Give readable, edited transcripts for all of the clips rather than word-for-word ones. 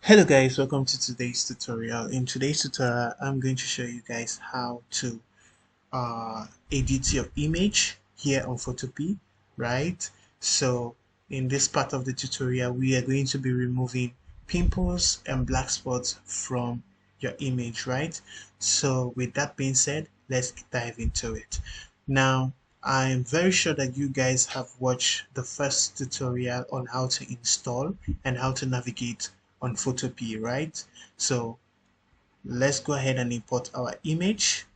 Hello guys, welcome to today's tutorial. In today's tutorial, I'm going to show you guys how to edit your image here on Photopea, right? So in this part of the tutorial, we are going to be removing pimples and black spots from your image, right? So with that being said, let's dive into it. Now, I am very sure that you guys have watched the first tutorial on how to install and how to navigate on Photopea, right? So let's go ahead and import our image.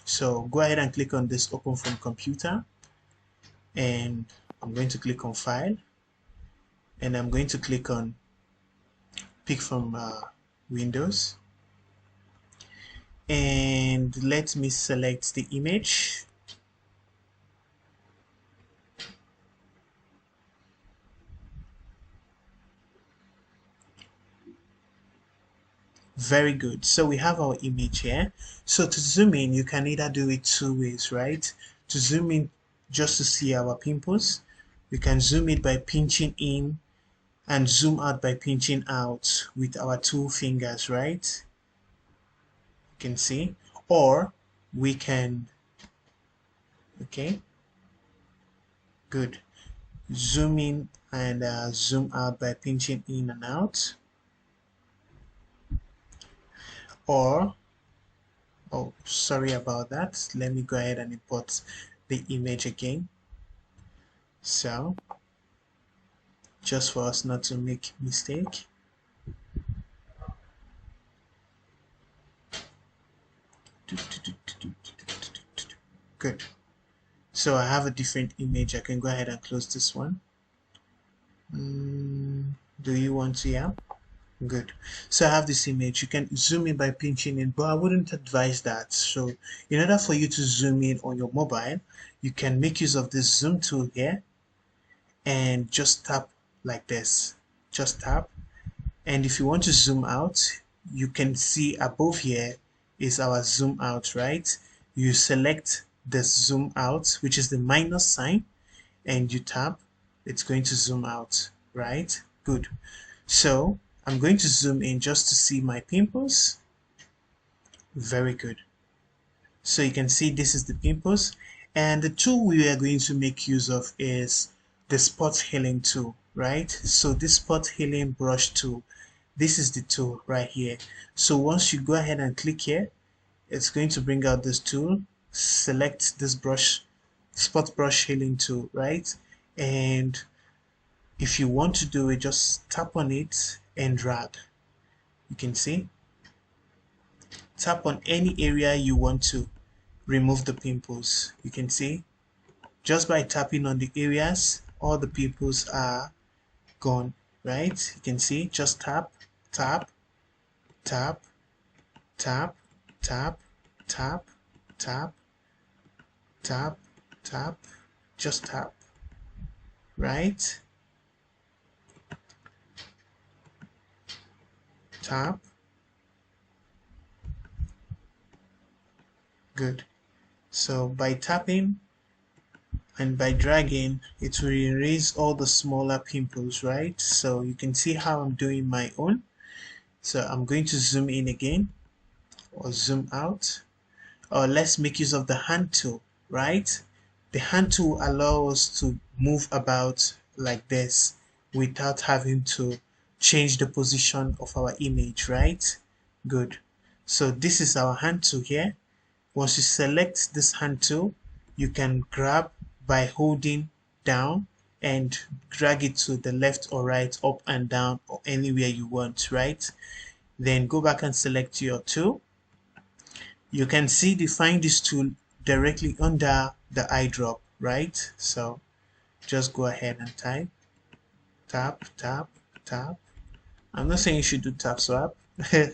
So go ahead and click on this open from computer, and I'm going to click on file, and I'm going to click on pick from Windows, and let me select the image. Very good. So we have our image here. So to zoom in, you can either do it two ways, right? To zoom in just to see our pimples, we can zoom it by pinching in and zoom out by pinching out with our two fingers, right? You can see. Or we can, okay, good. Zoom in and zoom out by pinching in and out. Or, oh, sorry about that. Let me go ahead and import the image again. So, just for us not to make mistake. Good. So I have a different image. I can go ahead and close this one. Do you want to? Yeah. Good. So I have this image. You can zoom in by pinching in, but I wouldn't advise that. So in order for you to zoom in on your mobile, you can make use of this zoom tool here and just tap like this. Just tap. And if you want to zoom out, you can see above here is our zoom out, right? You select the zoom out, which is the minus sign, and you tap, it's going to zoom out, right? Good. So I'm going to zoom in just to see my pimples. Very good. So you can see this is the pimples, and the tool we are going to make use of is the spot healing tool, right? So this spot healing brush tool, this is the tool right here. So once you go ahead and click here, it's going to bring out this tool. Select this brush, spot brush healing tool, right? And if you want to do it, just tap on it and drag. You can see, tap on any area you want to remove the pimples. You can see, just by tapping on the areas, all the pimples are gone, right? You can see, just tap, tap, tap, tap, tap, tap, tap, tap, tap, just tap, right? Tap. Good. So by tapping and by dragging, it will erase all the smaller pimples, right? So you can see how I'm doing my own. So I'm going to zoom in again, or zoom out, or let's make use of the hand tool, right? The hand tool allows us to move about like this without having to change the position of our image, right? Good. So this is our hand tool here. Once you select this hand tool, you can grab by holding down and drag it to the left or right, up and down, or anywhere you want, right? Then go back and select your tool. You can see define this tool directly under the eyedrop, right? So just go ahead and type, tap, tap, tap. I'm not saying you should do tap swap. You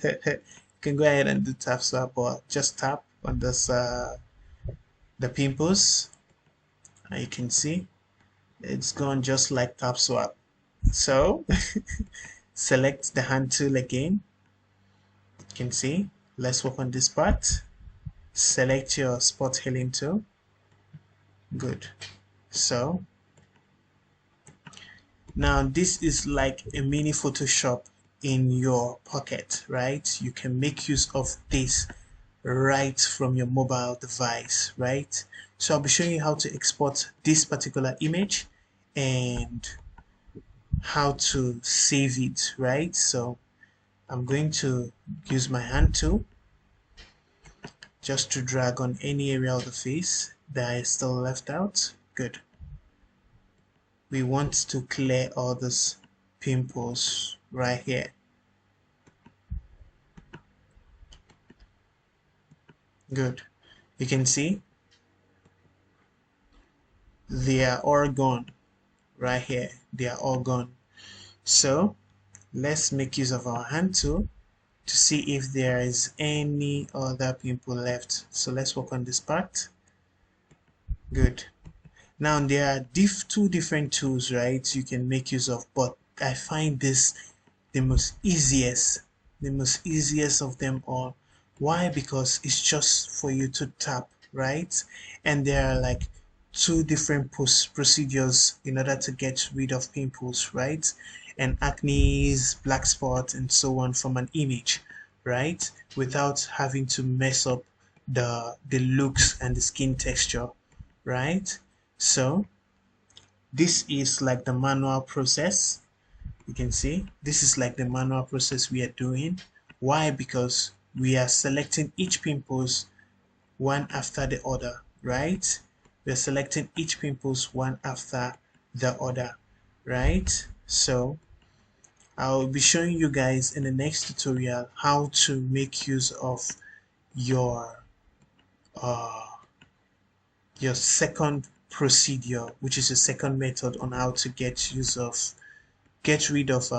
can go ahead and do tap swap, or just tap on this the pimples, and you can see it's gone just like tap swap. So select the hand tool again. You can see, let's work on this part. Select your spot healing tool. Good. So now this is like a mini Photoshop in your pocket, right? You can make use of this right from your mobile device, right? So I'll be showing you how to export this particular image and how to save it, right? So I'm going to use my hand tool just to drag on any area of the face that is still left out. Good. We want to clear all these pimples right here. Good. You can see they are all gone right here. They are all gone. So let's make use of our hand tool to see if there is any other pimple left. So let's work on this part. Good. Now there are two different tools, right, you can make use of, but I find this the most easiest of them all. Why? Because it's just for you to tap, right? And there are like two different procedures in order to get rid of pimples, right? And acne, black spot, and so on from an image, right? Without having to mess up the looks and the skin texture, right? So this is like the manual process. You can see this is like the manual process we are doing. Why? Because we are selecting each pimples one after the other, right? We're selecting each pimples one after the other, right? So I'll be showing you guys in the next tutorial how to make use of your uh, your second procedure, which is a second method on how to get rid of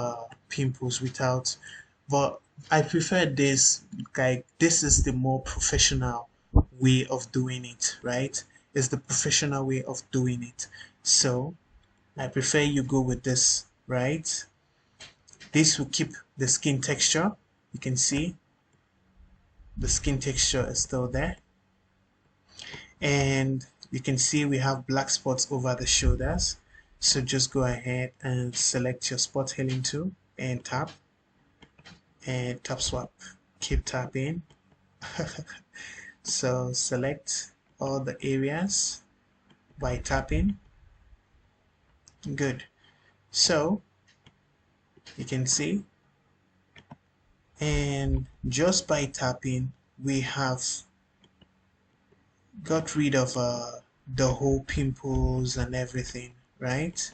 pimples without, but I prefer this. Like, this is the more professional way of doing it, right? It's the professional way of doing it. So I prefer you go with this, right? This will keep the skin texture. You can see the skin texture is still there, and you can see we have black spots over the shoulders. So just go ahead and select your spot healing tool and tap swap. Keep tapping. So select all the areas by tapping. Good. So you can see, and just by tapping we have got rid of the whole pimples and everything, right?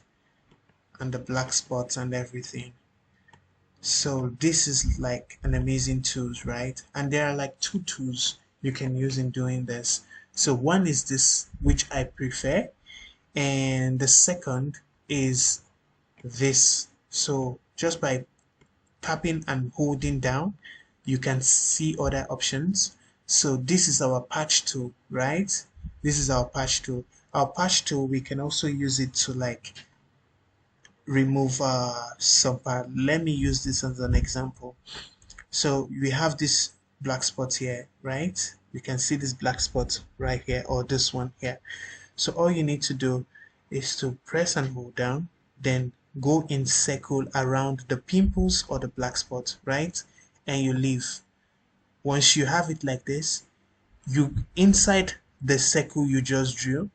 And the black spots and everything. So this is like an amazing tools, right? And there are like two tools you can use in doing this. So one is this, which I prefer, and the second is this. So just by tapping and holding down, you can see other options. So this is our patch tool, right? This is our patch tool. Our patch tool, we can also use it to like remove some part. Let me use this as an example. So we have this black spot here, right? You can see this black spot right here, or this one here. So all you need to do is to press and hold down, then go in circle around the pimples or the black spot, right? And you leave. Once you have it like this, you inside the circle you just drew,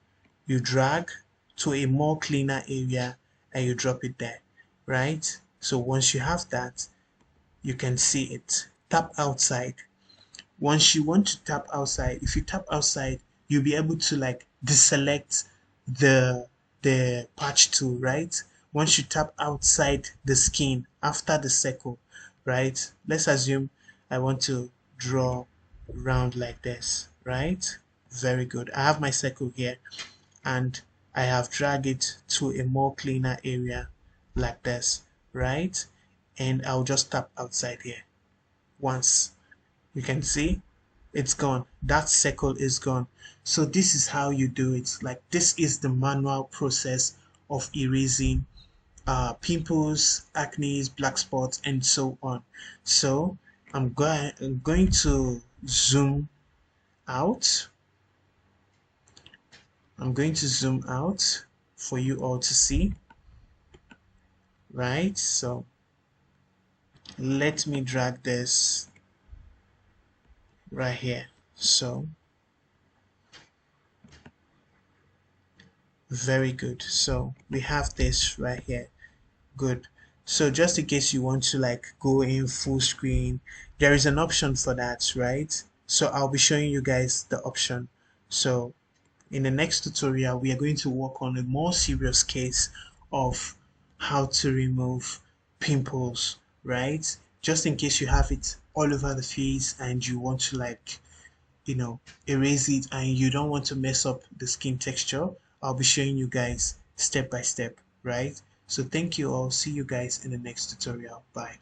you drag to a more cleaner area and you drop it there, right? So once you have that, you can see it. Tap outside. Once you want to tap outside, if you tap outside, you'll be able to like deselect the patch tool, right? Once you tap outside the skin after the circle, right? Let's assume I want to draw round like this, right? Very good. I have my circle here and I have dragged it to a more cleaner area like this, right? And I'll just tap outside here once. You can see it's gone. That circle is gone. So this is how you do it. Like, this is the manual process of erasing pimples, acne, black spots, and so on. So I'm going to zoom out. I'm going to zoom out for you all to see, right? So Let me drag this right here. So very good. So we have this right here. Good. So just in case you want to like go in full screen, there is an option for that, right? So I'll be showing you guys the option. So in the next tutorial, we are going to work on a more serious case of how to remove pimples, right? Just in case you have it all over the face and you want to like, erase it and you don't want to mess up the skin texture, I'll be showing you guys step by step, right? So thank you all. See you guys in the next tutorial. Bye.